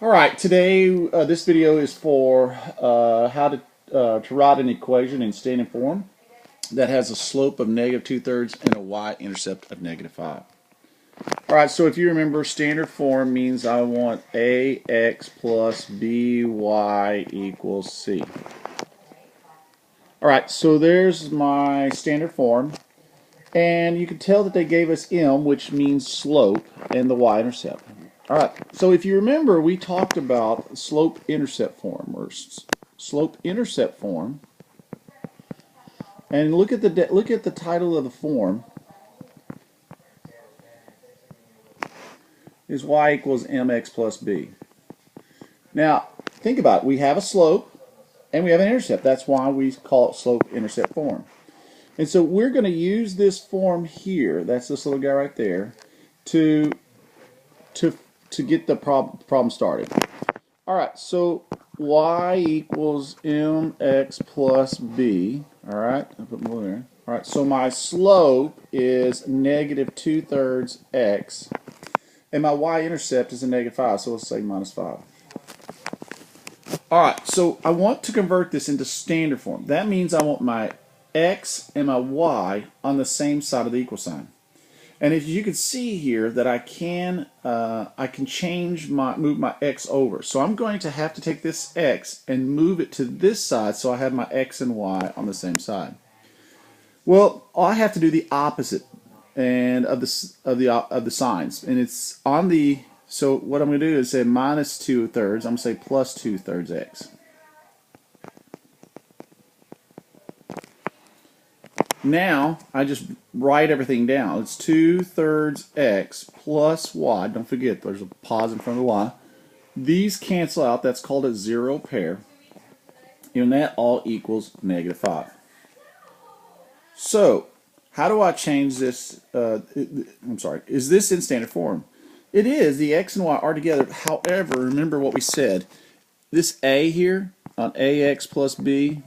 All right, today this video is for how to write an equation in standard form that has a slope of -2/3 and a y-intercept of -5. All right, so if you remember, standard form means I want ax plus by equals c. All right, so there's my standard form, and you can tell that they gave us m, which means slope, and the y-intercept. All right, so if you remember, we talked about slope-intercept form, or slope-intercept form, and look at the title of the form is y equals mx plus b. Now, think about it. We have a slope and we have an intercept. That's why we call it slope-intercept form. And so we're going to use this form here, that's this little guy right there, to get the problem started. All right, so y equals mx plus b. All right, I'll put more there. All right, so my slope is -2/3 x, and my y-intercept is a -5, so let's say -5. All right, so I want to convert this into standard form. That means I want my x and my y on the same side of the equal sign. And as you can see here that I can move my x over. So I'm going to have to take this x and move it to this side so I have my x and y on the same side. Well, I have to do the opposite and of the signs, and it's on the. So what I'm going to do is say -2/3. I'm going to say +2/3 x. Now I just write everything down. It's 2/3 x plus y. Don't forget there's a pause in front of the y. These cancel out. That's called a zero pair. And that all equals -5. So how do I change this? I'm sorry. Is this in standard form? It is. The x and y are together. However, remember what we said. This a here on ax plus b,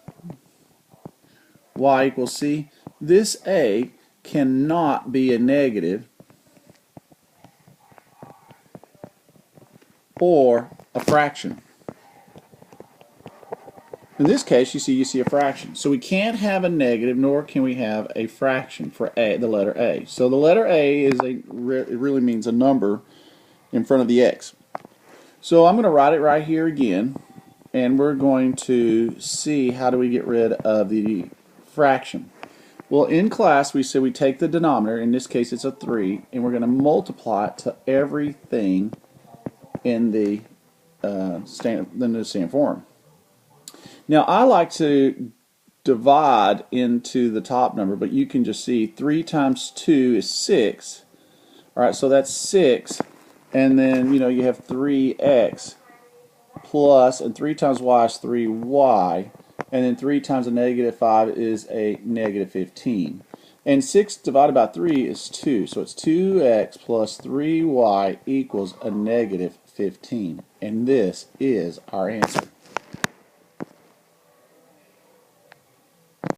y equals c. This a cannot be a negative or a fraction. In this case, you see a fraction. So we can't have a negative, nor can we have a fraction for a, the letter a. So the letter a is it really means a number in front of the x. So I'm going to write it right here again, and we're going to see how do we get rid of the fraction. Well, in class we said we take the denominator, in this case it's a 3, and we're going to multiply it to everything in the standard form. Now I like to divide into the top number, but you can just see 3 times 2 is 6. Alright, so that's 6, and then you have 3x plus, and 3 times y is 3y. And then 3 times a -5 is a -15. And 6 divided by 3 is 2. So it's 2x plus 3y equals a -15. And this is our answer.